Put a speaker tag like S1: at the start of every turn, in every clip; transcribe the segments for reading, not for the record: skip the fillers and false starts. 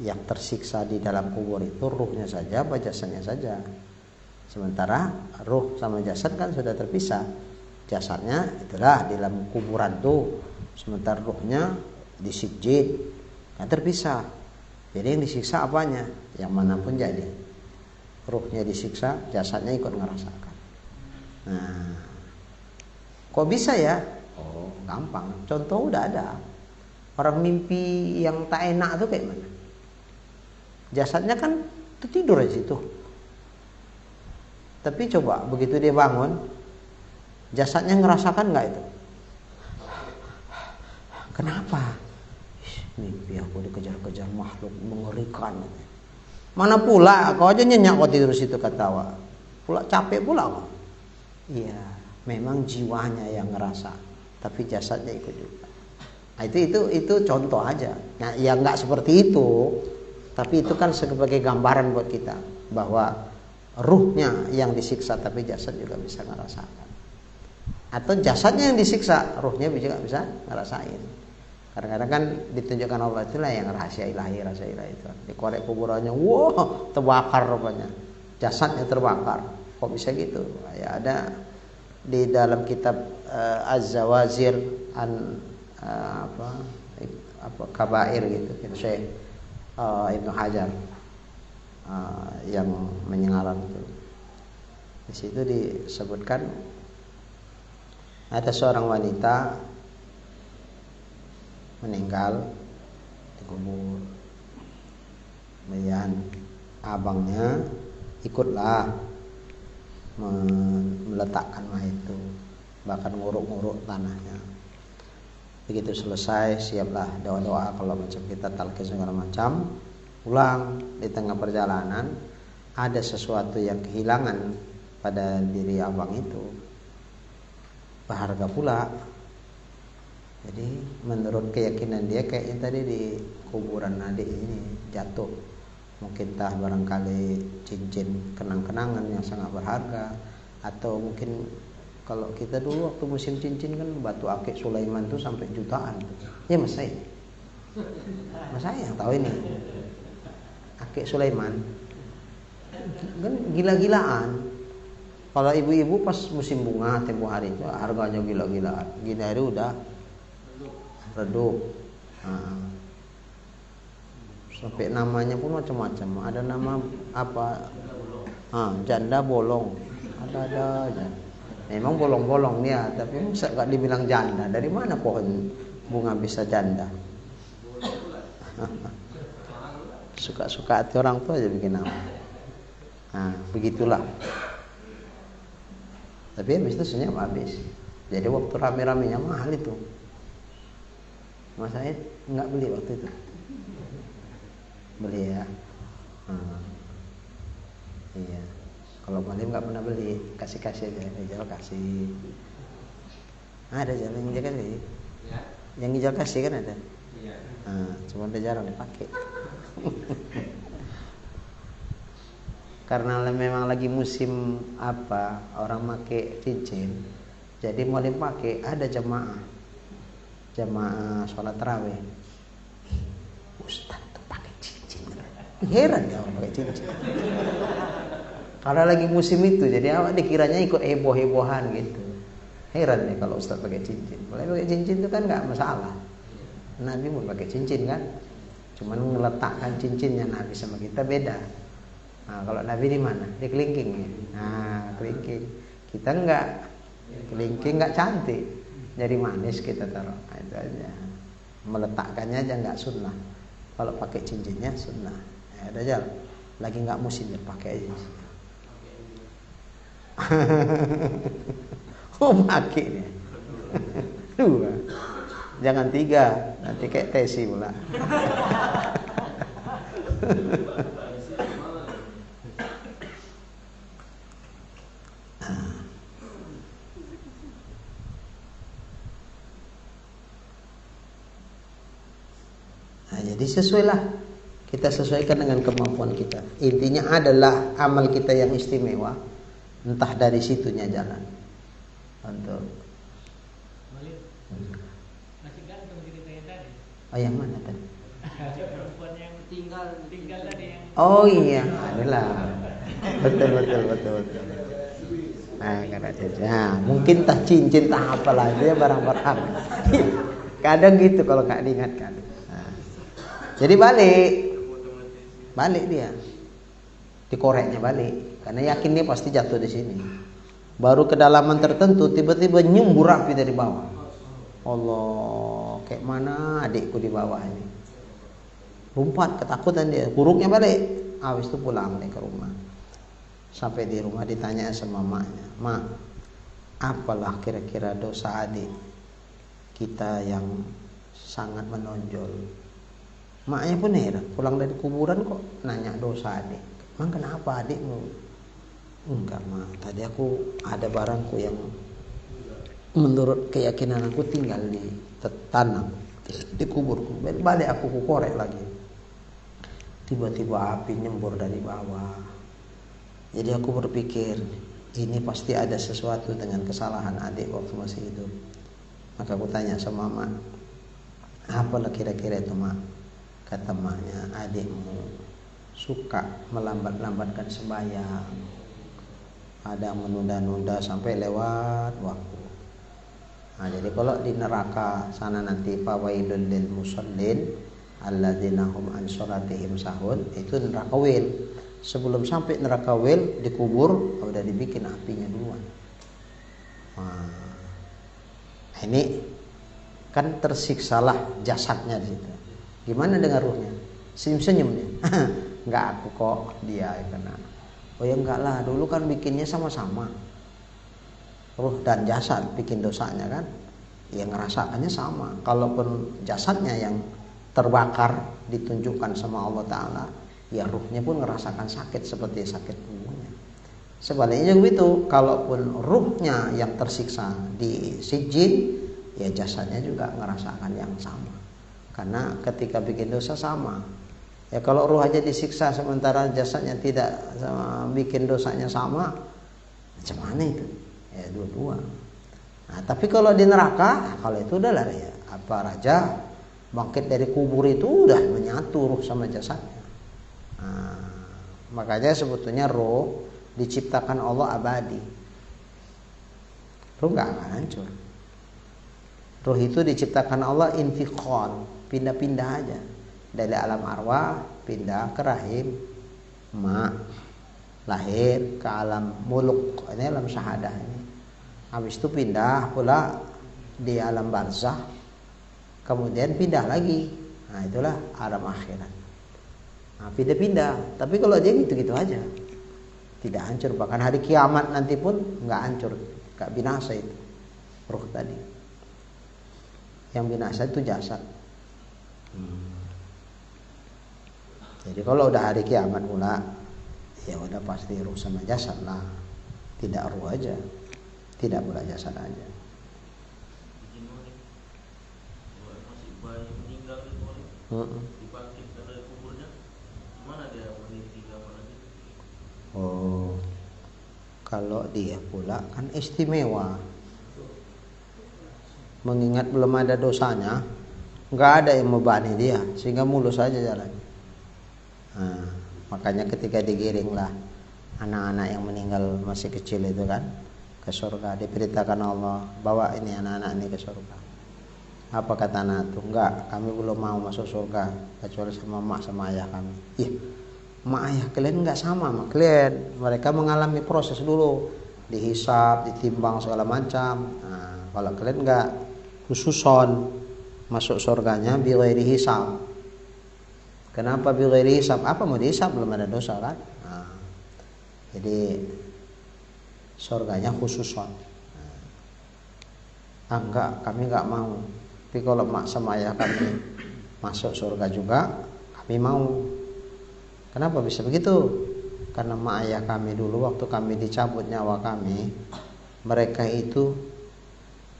S1: Yang tersiksa di dalam kubur itu ruhnya saja, apa jasadnya saja. Sementara ruh sama jasad kan sudah terpisah. Jasadnya itulah di dalam kuburan tuh, sementara ruhnya di sijjin kan terpisah. Jadi yang disiksa apanya? Yang manapun jadi. Ruhnya disiksa, jasadnya ikut ngerasakan. Nah, kok bisa ya? Oh, gampang. Contoh udah ada. Orang mimpi yang tak enak tuh kayak mana? Jasadnya kan tertidur di situ. Tapi coba begitu dia bangun, jasadnya ngerasakan nggak itu? Kenapa? Mimpi aku dikejar-kejar makhluk mengerikan. Mana pula kau aja nyenyak kau tidur situ ketawa. Pula capek pula kau. Iya, memang jiwanya yang ngerasa, tapi jasadnya ikut juga. Nah, itu contoh aja. Nah, ya nggak seperti itu. Tapi itu kan sebagai gambaran buat kita bahwa ruhnya yang disiksa tapi jasad juga bisa ngerasakan. Atau jasadnya yang disiksa, ruhnya juga bisa ngerasain. Kadang-kadang kan ditunjukkan Allah itulah yang rahasia ilahi itu. Dikorek kuburannya, wah terbakar rupanya. Jasadnya terbakar. Kok bisa gitu? Ya ada di dalam kitab Az-Zawazir Kabair gitu. Syekh Ibnu Hajar yang menyengarang itu. Di situ disebutkan ada seorang wanita meninggal dikubur. Kemudian abangnya ikutlah meletakkan mayat itu, bahkan nguruk-nguruk tanahnya. Begitu selesai, siaplah doa-doa kalau macam kita talqin segala macam. Pulang di tengah perjalanan ada sesuatu yang kehilangan pada diri abang itu, berharga pula. Jadi menurut keyakinan dia kayak yang tadi di kuburan adik ini jatuh, mungkin tah barangkali cincin kenang-kenangan yang sangat berharga, atau mungkin kalau kita dulu waktu musim cincin kan batu akik Sulaiman tuh sampai jutaan. Ya mas saya yang tahu ini akik Sulaiman kan gila-gilaan. Kalau ibu-ibu pas musim bunga tempo hari itu harganya gila-gilaan. Gini hari udah redup. Sampai namanya pun macam-macam. Ada nama apa? Janda bolong. Ada aja. Memang bolong-bolong dia, tapi bisa gak dibilang janda? Dari mana pohon bunga bisa janda? Suka-suka hati orang tua aja bikin nama. Nah, begitulah. Tapi habis itu senyap habis. Jadi waktu rame-ramenya mahal itu. Mas Said nggak beli waktu itu. Beli ya. Iya. Kalau Malim nggak pernah beli, kasih aja, Rijal kasih. Ada jalan yang dia kasih. Yang Rijal kasih kan ada. Cuma udah jarang dipakai. Karena memang lagi musim orang pakai cincin, jadi Malim pakai. Ada jamaah sholat tarawih. Ustaz tuh pakai cincin. Heran ya orang pakai cincin. Karena lagi musim itu, jadi awak dikiranya ikut heboh-hebohan gitu. Heran nih kalau Ustaz pakai cincin. Boleh pakai cincin itu kan nggak masalah. Nabi pun pakai cincin kan, cuman meletakkan cincinnya Nabi sama kita beda. Nah, kalau Nabi di mana? Di kelingking ya. Nah, kelingking. Kita enggak. Kelingking enggak cantik. Jadi manis kita taruh. Nah, itu aja. Meletakkannya aja enggak sunnah. Kalau pakai cincinnya sunnah. Ya ada jalan. Lagi enggak musim ya pakai aja. Pakai nih. 2. Jangan 3, nanti kayak tesi pula. Jadi sesuailah, kita sesuaikan dengan kemampuan kita. Intinya adalah amal kita yang istimewa, entah dari situnya jalan. Untuk
S2: masih gantung ceritanya tadi.
S1: yang mana tadi?
S2: Ada perempuan bukan yang tinggal tadi yang.
S1: Oh iya, adalah. Betul. Nah, mungkin tah cincin tah apalah dia barang-barang. Kadang gitu kalau nggak diingatkan. Nah, jadi balik dia, dikoreknya balik, karena yakin dia pasti jatuh di sini. Baru kedalaman tertentu tiba-tiba nyembur api dari bawah. Allah, kayak mana adikku di bawah ini? Lompat ketakutan dia, buruknya balik. Habis itu pulang nih ke rumah. Sampai di rumah ditanya sama maknya, "Mak, apalah kira-kira dosa adik kita yang sangat menonjol?" Maknya pun heran, pulang dari kuburan kok nanya dosa adik. "Mang, kenapa adikmu?" "Enggak, Ma, tadi aku ada barangku yang menurut keyakinan aku tinggal di tanah, di kuburku. Balik aku korek lagi. Tiba-tiba api nyembur dari bawah. Jadi aku berpikir, ini pasti ada sesuatu dengan kesalahan adik waktu masih hidup. Maka aku tanya sama Mak, apalah kira-kira itu, Mak?" Kata maknya, "Adikmu suka melambat-lambatkan sembahyang, ada menunda-nunda sampai lewat waktu. Nah, jadi kalau di neraka sana nanti fawailul lil musallin alladzina hum an sholatihim sahun, itu neraka wil. Sebelum sampai neraka wil dikubur udah dibikin apinya duluan. Nah, ini kan tersiksalah jasadnya di situ. Gimana dengan ruhnya? Senyum-senyum dia. "Enggak, aku kok," dia kena. "Oh ya enggak lah, dulu kan bikinnya sama-sama. Ruh dan jasad bikin dosanya kan, ya ngerasakannya sama. Kalaupun jasadnya yang terbakar ditunjukkan sama Allah Ta'ala, ya ruhnya pun ngerasakan sakit seperti sakit tubuhnya. Sebaliknya begitu, kalaupun ruhnya yang tersiksa di sijin, ya jasadnya juga ngerasakan yang sama. Karena ketika bikin dosa sama. Ya kalau ruh aja disiksa sementara jasadnya tidak sama, bikin dosanya sama, macam mana itu? Ya dua-dua. Nah, tapi kalau di neraka, kalau itu udah lah ya, apa raja bangkit dari kubur itu udah menyatu ruh sama jasadnya. Nah, makanya sebetulnya roh diciptakan Allah abadi. Roh nggak akan hancur. Roh itu diciptakan Allah infiqon, pindah-pindah aja dari alam arwah pindah ke rahim mak, lahir ke alam muluk, ini alam syahadah ini. Habis itu pindah pula di alam barzah, kemudian pindah lagi. Nah, itulah alam akhirat. Nah, pindah-pindah, tapi kalau dia gitu-gitu aja, tidak hancur. Bahkan hari kiamat nanti pun nggak hancur, nggak binasa itu ruh tadi. Yang binasa itu jasad. Jadi kalau udah hari kiamat pula, ya udah pasti ruh sama jasad lah, tidak ruh aja, tidak pula jasad aja. Oh, kalau dia pula kan istimewa, mengingat belum ada dosanya, nggak ada yang membebani dia, sehingga mulus saja jalan. Nah, makanya ketika digiringlah anak-anak yang meninggal masih kecil itu kan ke surga, diperintahkan Allah, bawa ini anak-anak ini ke surga. Apa kata anak itu? Enggak, kami belum mau masuk surga kecuali sama mak sama ayah kami. Iya, mak ayah kalian enggak sama sama kalian. Mereka mengalami proses dulu, dihisab, ditimbang segala macam. Nah, kalau kalian enggak, khususon masuk surganya bi ghairi hisab. Kenapa bi ghairi hisab? Apa mau dihisab, belum ada dosa kan? Nah, jadi surganya khususon. Enggak, kami enggak mau. Tapi kalau mak sama ayah kami masuk surga juga, kami mau. Kenapa bisa begitu? Karena mak ayah kami dulu waktu kami dicabut nyawa kami, mereka itu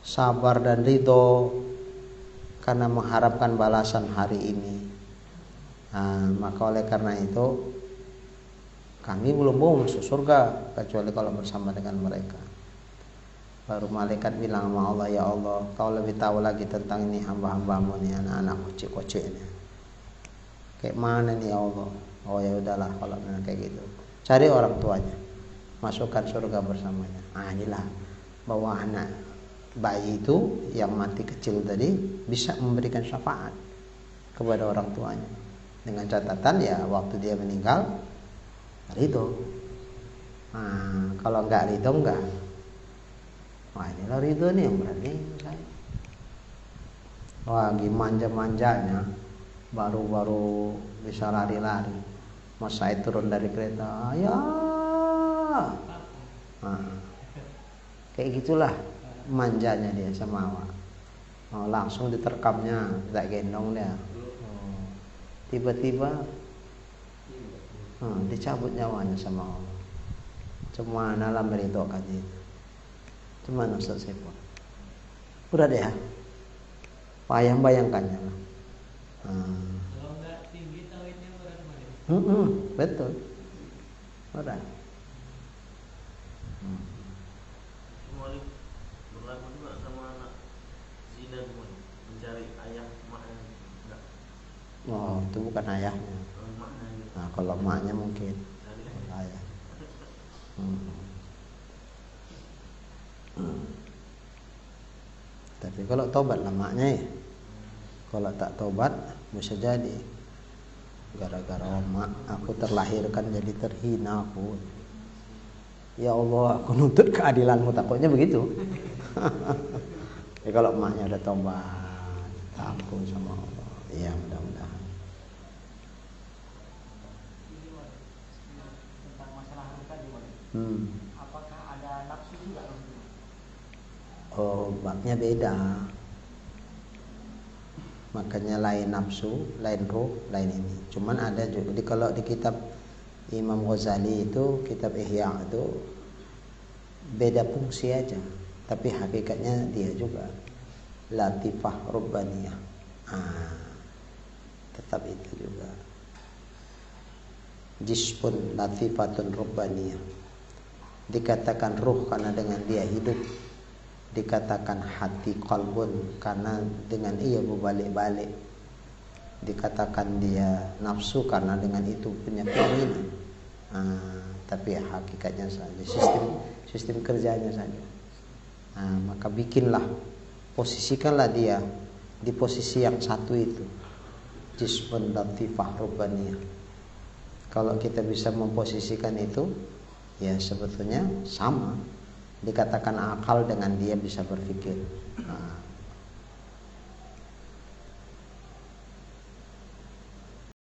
S1: sabar dan ridho karena mengharapkan balasan hari ini. Nah, maka oleh karena itu kami belum mau masuk surga kecuali kalau bersama dengan mereka. Baru malaikat bilang sama Allah, ya Allah, kau lebih tahu lagi tentang ini hamba-hambamu nih, anak-anak kocik-kocik ini. Kayak mana nih ya Allah? Oh ya udahlah kalau memang kayak gitu. Cari orang tuanya, masukkan surga bersamanya. Nah inilah bahwa anak bayi itu yang mati kecil tadi bisa memberikan syafaat kepada orang tuanya. Dengan catatan ya waktu dia meninggal ridho. Nah, kalau enggak ridho enggak. Wah inilah ridho nih yang berarti saya. Wah lagi manja-manjanya baru-baru bisa lari-lari. Mas saya turun dari kereta, ya. Nah, kayak gitulah manjanya dia sama awak. Oh, langsung diterkamnya, tak gendong dia. Oh, tiba-tiba dicabut nyawanya sama Allah. Cuma dalam meridhokan itu. Cuma Ustaz Saiful. Udah deh ya. Bayangkannya lah.
S2: Kalau nggak tinggi tauhidnya berat mana?
S1: Betul. Udah.
S3: Berlaku juga sama anak zina mencari ayah maknya enggak.
S1: Oh, itu bukan ayahnya.
S3: Maknya gitu.
S1: Nah, kalau maknya mungkin
S3: Cari
S1: ayah. Tapi kalau tobat lah maknya ya. Kalau tak tobat bisa jadi gara-gara mak aku terlahirkan jadi terhina aku. Ya Allah, aku nuntut keadilanmu, takutnya begitu. Ya kalau emaknya udah tobat, takut sama Allah. Ya mudah-mudahan.
S2: Tentang masalah ruh tadi, Bang. Apakah ada nafsu juga?
S1: Oh, babnya beda. Makanya lain nafsu, lain ruh, lain ini. Cuman ada juga kalau di kitab Imam Ghazali itu, kitab Ihya itu beda fungsi aja, tapi hakikatnya dia juga latifah rubbaniyah. Tetap itu juga jismun latifatun rubbaniyah. Dikatakan ruh karena dengan dia hidup, dikatakan hati qalbun karena dengan ia berbalik-balik, dikatakan dia nafsu karena dengan itu punya keinginan. Tapi hakikatnya saja sistem kerjanya saja. Maka bikinlah, posisikanlah dia di posisi yang satu itu, jismun latifah rubbaniyah. Kalau kita bisa memposisikan itu, ya sebetulnya sama. Dikatakan akal dengan dia bisa berpikir.